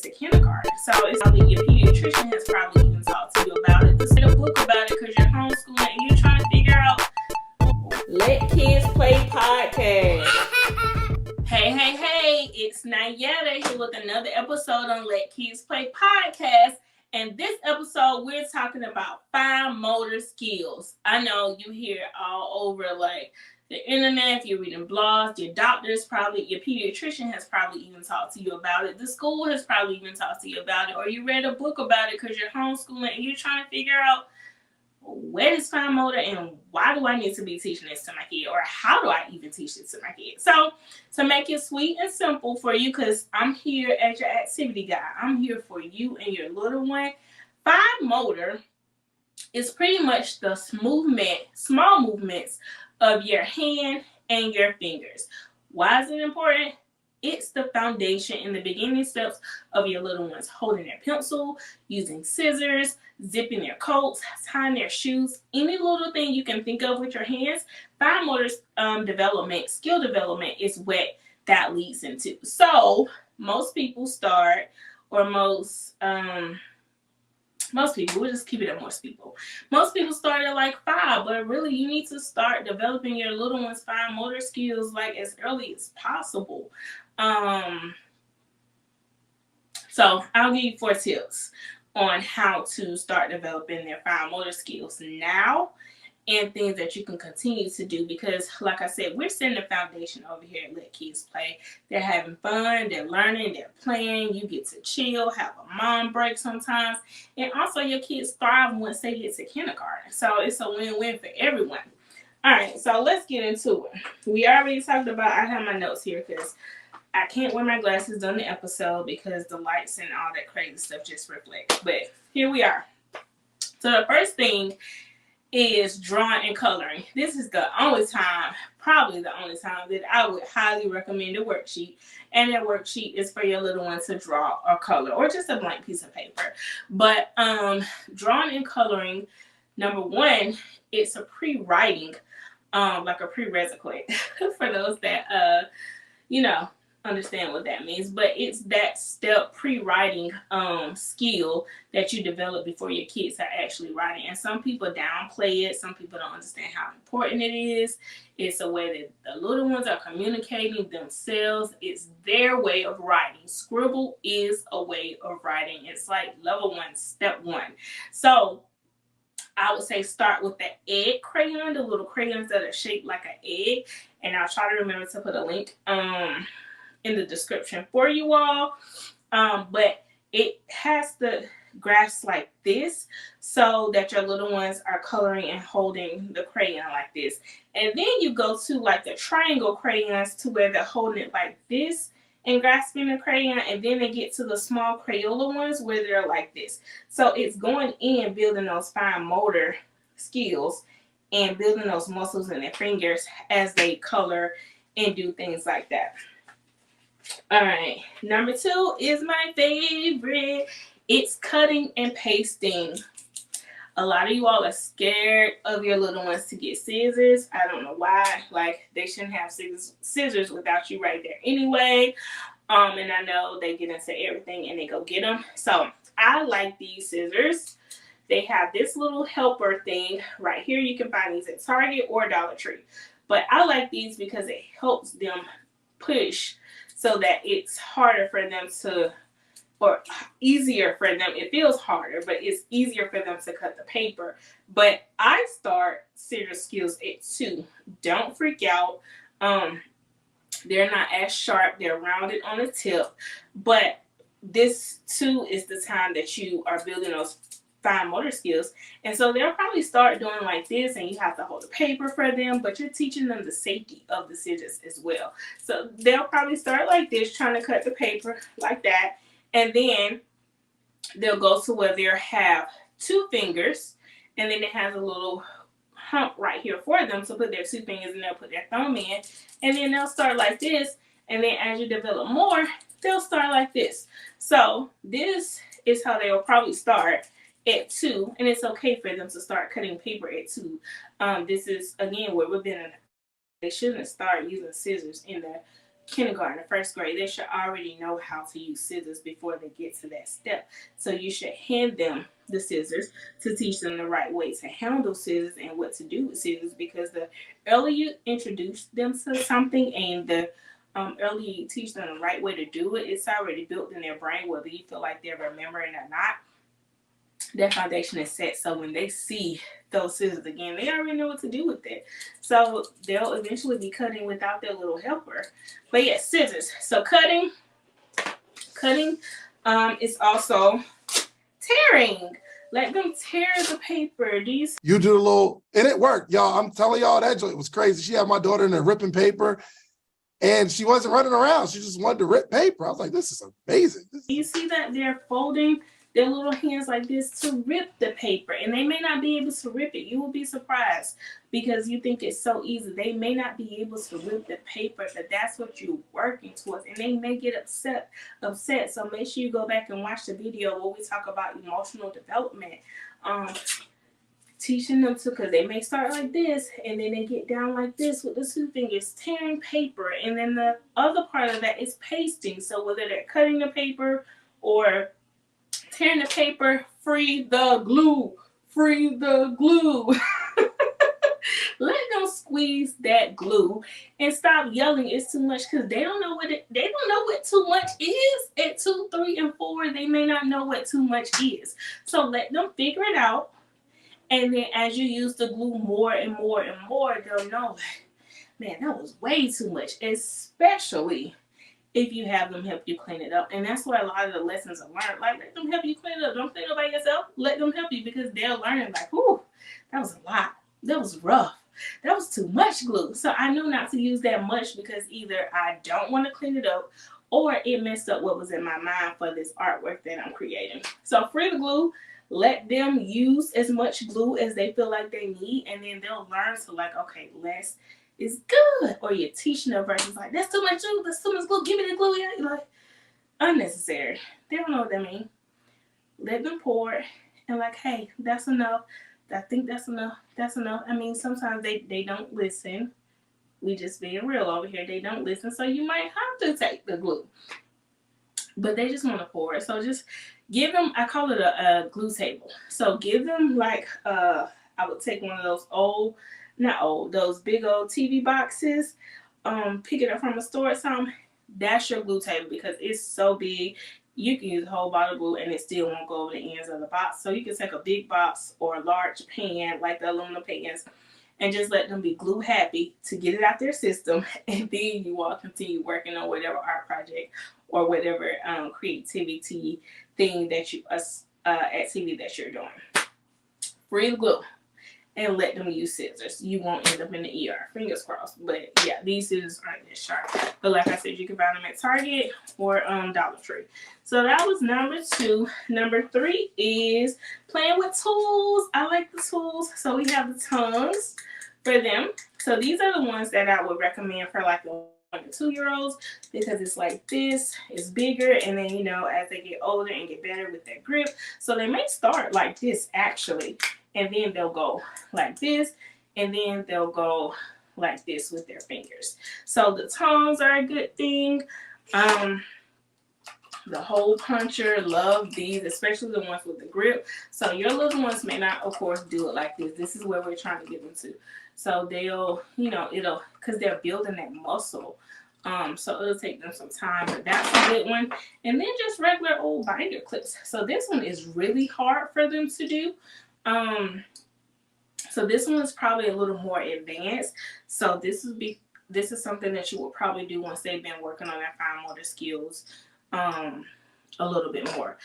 to kindergarten. So it's probably your pediatrician has probably even talked to you about it. Just read a book about it because you're homeschooling and you're trying to figure out. Let Kids Play podcast. Hey, it's Nyetta here with another episode on Let Kids Play podcast. And this episode, we're talking about fine motor skills. I know you hear it all over like the internet, if you're reading blogs, your doctors probably, your pediatrician has probably even talked to you about it. The school has probably even talked to you about it, or you read a book about it because you're homeschooling and you're trying to figure out where is fine motor and why do I need to be teaching this to my kid, or how do I even teach this to my kid? So to make it sweet and simple for you, because I'm here as your activity guide, I'm here for you and your little one. Fine motor is pretty much the small movements of your hand and your fingers. Why is it important? It's the foundation in the beginning steps of your little ones holding their pencil, using scissors, zipping their coats, tying their shoes, any little thing you can think of with your hands. Fine motor development, skill development is what that leads into. So most people start, or most people, we'll just keep it at most people. Most people start at like 5, but really you need to start developing your little one's fine motor skills like as early as possible. So I'll give you 4 tips on how to start developing their fine motor skills now, and things that you can continue to do, because like I said, we're setting the foundation over here at Let Kids Play. They're having fun, they're learning, they're playing, you get to chill, have a mom break sometimes, and also your kids thrive once they get to kindergarten. So it's a win-win for everyone. All right, so let's get into it. We already talked about, I have my notes here because I can't wear my glasses during the episode because the lights and all that crazy stuff just reflect. But here we are. So the first thing is drawing and coloring. This is the only time, probably the only time, that I would highly recommend a worksheet. And that worksheet is for your little one to draw or color, or just a blank piece of paper. But drawing and coloring, number one, it's a pre-writing, like a prerequisite for those that understand what that means. But it's that step pre-writing skill that you develop before your kids are actually writing. And some people downplay it. Some people don't understand how important it is. It's a way that the little ones are communicating themselves. It's their way of writing. Scribble is a way of writing. It's like level 1, step 1. So I would say start with the egg crayon, the little crayons that are shaped like an egg. And I'll try to remember to put a link in the description for you all, but it has the graphs like this so that your little ones are coloring and holding the crayon like this. And then you go to like the triangle crayons to where they're holding it like this and grasping the crayon, and then they get to the small Crayola ones where they're like this. So it's going in, building those fine motor skills and building those muscles in their fingers as they color and do things like that. All right, number 2 is my favorite. It's cutting and pasting. A lot of you all are scared of your little ones to get scissors. I don't know why. Like, they shouldn't have scissors without you right there anyway. And I know they get into everything and they go get them. So I like these scissors. They have this little helper thing right here. You can find these at Target or Dollar Tree. But I like these because it helps them push so that it's harder for them to, or easier for them. It feels harder, but it's easier for them to cut the paper. But I start scissor skills at 2. Don't freak out. They're not as sharp. They're rounded on the tip. But this 2 is the time that you are building those fine motor skills. And so they'll probably start doing like this, and you have to hold the paper for them, but you're teaching them the safety of the scissors as well. So they'll probably start like this, trying to cut the paper like that. And then they'll go to where they have 2 fingers, and then it has a little hump right here for them to put their 2 fingers, and they'll put their thumb in, and then they'll start like this. And then as you develop more, they'll start like this. So this is how they'll probably start at 2, and it's okay for them to start cutting paper at 2. This is again where we've been in. They shouldn't start using scissors in the kindergarten or first grade, they should already know how to use scissors before they get to that step. So you should hand them the scissors to teach them the right way to handle scissors and what to do with scissors, because the earlier you introduce them to something and the earlier you teach them the right way to do it, it's already built in their brain, whether you feel like they're remembering or not. Their foundation is set, so when they see those scissors again, they already know what to do with it. So they'll eventually be cutting without their little helper. But yeah, scissors. So cutting is also tearing. Let them tear the paper. Do you see? You do a little, and it worked, y'all. I'm telling y'all, that joint was crazy. She had my daughter in there ripping paper, and she wasn't running around. She just wanted to rip paper. I was like, this is amazing. You see that they're folding their little hands like this to rip the paper, and they may not be able to rip it. You will be surprised because you think it's so easy. They may not be able to rip the paper, but that's what you're working towards, and they may get upset. So make sure you go back and watch the video where we talk about emotional development. Teaching them to, because they may start like this and then they get down like this with the two fingers, tearing paper, and then the other part of that is pasting. So whether they're cutting the paper or tearing the paper, free the glue. Let them squeeze that glue and stop yelling it's too much, because they don't know what too much is. At 2, 3, and 4, they may not know what too much is. So let them figure it out. And then as you use the glue more and more and more, they'll know, man, that was way too much, especially if you have them help you clean it up. And that's where a lot of the lessons are learned. Like, let them help you clean it up. Don't clean it up by yourself. Let them help you, because they'll learn, like, whew, that was a lot. That was rough. That was too much glue. So I know not to use that much, because either I don't want to clean it up or it messed up what was in my mind for this artwork that I'm creating. So free the glue. Let them use as much glue as they feel like they need, and then they'll learn to, like, okay, less is good. Or you're teaching them versus like, that's too much glue, that's too much glue, give me the glue. Yeah, you're like, unnecessary. They don't know what that means. Let them pour it and like, hey, that's enough. I think that's enough. That's enough. I mean, sometimes they don't listen. We just being real over here. They don't listen, so you might have to take the glue. But they just want to pour it. So just give them, I call it a glue table. So give them like, I would take one of those those big old TV boxes, pick it up from a store or something. That's your glue table, because it's so big. You can use a whole bottle of glue and it still won't go over the ends of the box. So you can take a big box or a large pan, like the aluminum pans, and just let them be glue happy to get it out their system. And then you all continue working on whatever art project or whatever creativity thing that you activity that you're doing. Free the glue and let them use scissors. You won't end up in the ER. Fingers crossed. But yeah, these scissors aren't this sharp. But like I said, you can find them at Target or Dollar Tree. So that was number 2. Number 3 is playing with tools. I like the tools. So we have the tongues for them. So these are the ones that I would recommend for like the 1 to 2-year-olds, because it's like this, it's bigger, and then, you know, as they get older and get better with their grip. So they may start like this actually, and then they'll go like this, and then they'll go like this with their fingers. So the tongs are a good thing. The hole puncher, love these, especially the ones with the grip. So your little ones may not, of course, do it like this. This is where we're trying to get them to. So they'll, you know, it'll, because they're building that muscle. So it'll take them some time, but that's a good one. And then just regular old binder clips. So this one is really hard for them to do. So this one is probably a little more advanced. So this is something that you will probably do once they've been working on their fine motor skills a little bit more.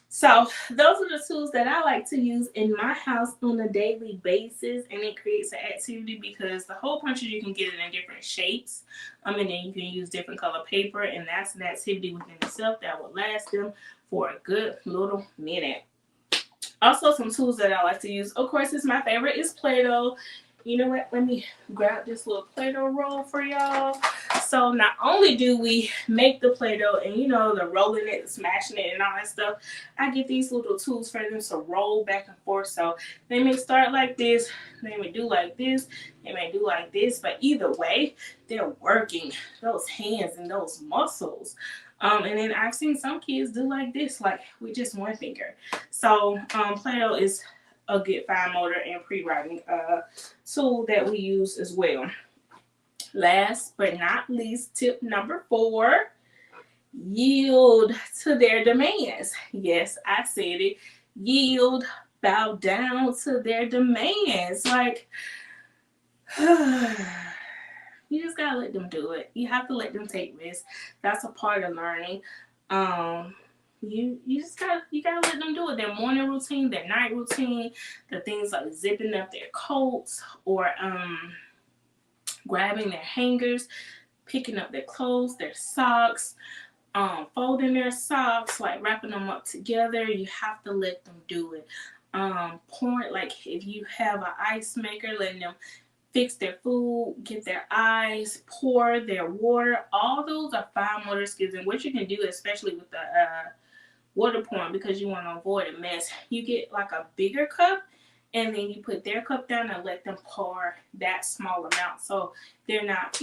So those are the tools that I like to use in my house on a daily basis, and it creates an activity because the hole puncher, you can get it in different shapes, and then you can use different color paper, and that's an activity within itself that will last them for a good little minute. Also, some tools that I like to use, of course, my favorite is Play-Doh. You know what? Let me grab this little Play-Doh roll for y'all. So not only do we make the Play-Doh and you know the rolling it, smashing it, and all that stuff, I get these little tools for them to roll back and forth. So they may start like this, they may do like this, they may do like this, but either way, they're working those hands and those muscles. And then I've seen some kids do like this, like with just one finger. So Play-Doh is a good fine motor and pre-writing tool that we use as well. Last but not least, tip number 4, yield to their demands. Yes, I said it. Yield, bow down to their demands. Like, you just gotta let them do it. You have to let them take risks. That's a part of learning. You gotta let them do it. Their morning routine, their night routine, the things like zipping up their coats or grabbing their hangers, picking up their clothes, their socks, folding their socks, like wrapping them up together. You have to let them do it. Pouring, like if you have an ice maker, letting them fix their food, get their eyes, pour their water. All those are fine motor skills. And what you can do, especially with the water pouring, because you want to avoid a mess, you get like a bigger cup and then you put their cup down and let them pour that small amount. So they're not,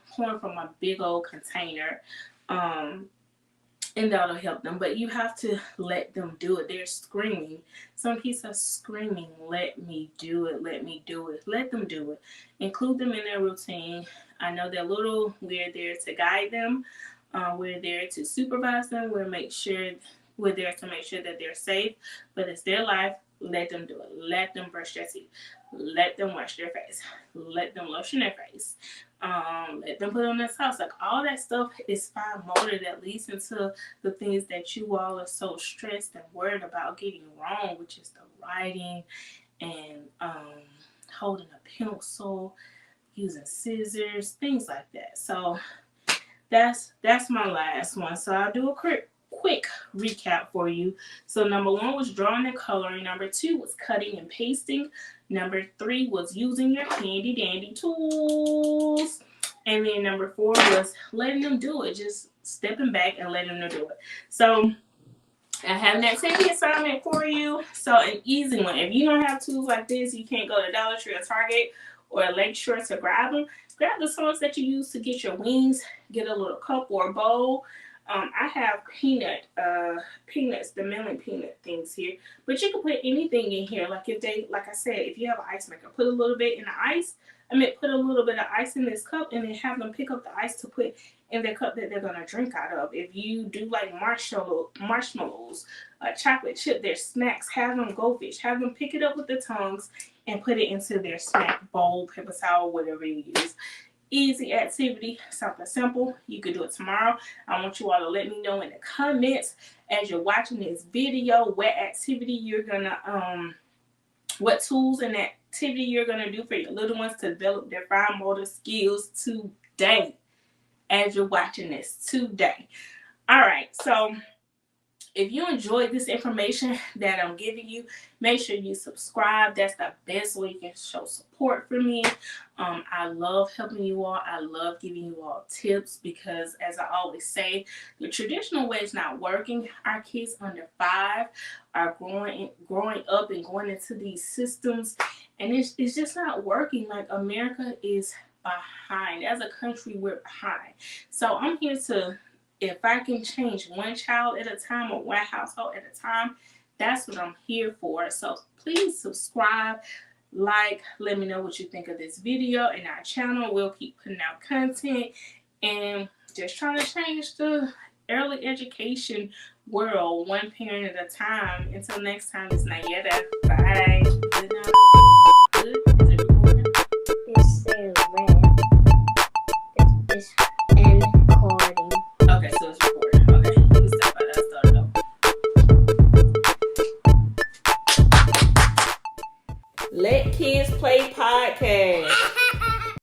pouring from a big old container. And that'll help them. But you have to let them do it. They're screaming. Some kids are screaming, let me do it, let me do it. Let them do it. Include them in their routine. I know they're little. We're there to guide them. We're there to supervise them. We're there to make sure that they're safe. But it's their life. Let them do it. Let them brush their teeth. Let them wash their face. Let them lotion their face. Let them put on their socks. Like all that stuff is fine motor that leads into the things that you all are so stressed and worried about getting wrong, which is the writing and holding a pencil, using scissors, things like that. So that's my last one. So I'll do a quick recap for you. So number 1 was drawing and coloring. Number 2 was cutting and pasting. Number 3 was using your handy dandy tools. And then number 4 was letting them do it. Just stepping back and letting them do it. So I have an activity assignment for you. So an easy one. If you don't have tools like this, you can't go to Dollar Tree or Target or a Lakeshore to grab them. Grab the sauce that you use to get your wings. Get a little cup or a bowl. I have peanuts, the melon peanut things here, but you can put anything in here. Like I said, if you have an ice maker, put a little bit in the ice. Put a little bit of ice in this cup and then have them pick up the ice to put in the cup that they're going to drink out of. If you do like marshmallows, chocolate chip, their snacks, have them goldfish, have them pick it up with the tongues and put it into their snack bowl, paper towel, whatever you use. Easy activity, something simple. You can do it tomorrow. I want you all to let me know in the comments as you're watching this video what activity you're gonna what tools and activity you're gonna do for your little ones to develop their fine motor skills today as you're watching this today. All right, so if you enjoyed this information that I'm giving you, make sure you subscribe. That's the best way you can show support for me. I love helping you all. I love giving you all tips because, as I always say, the traditional way is not working. Our kids under 5 are growing up and going into these systems, and it's just not working. Like, America is behind. As a country, we're behind. So I'm here to, if I can change one child at a time or one household at a time, that's what I'm here for. So please subscribe, like, let me know what you think of this video and our channel. We'll keep putting out content and just trying to change the early education world one parent at a time. Until next time, it's Nyetta. Bye. Good night. Good. Is it recording? It's red. It's end recording. Okay, so it's recording. Okay, you can stop by that. Start it over. Let Kids Play podcast.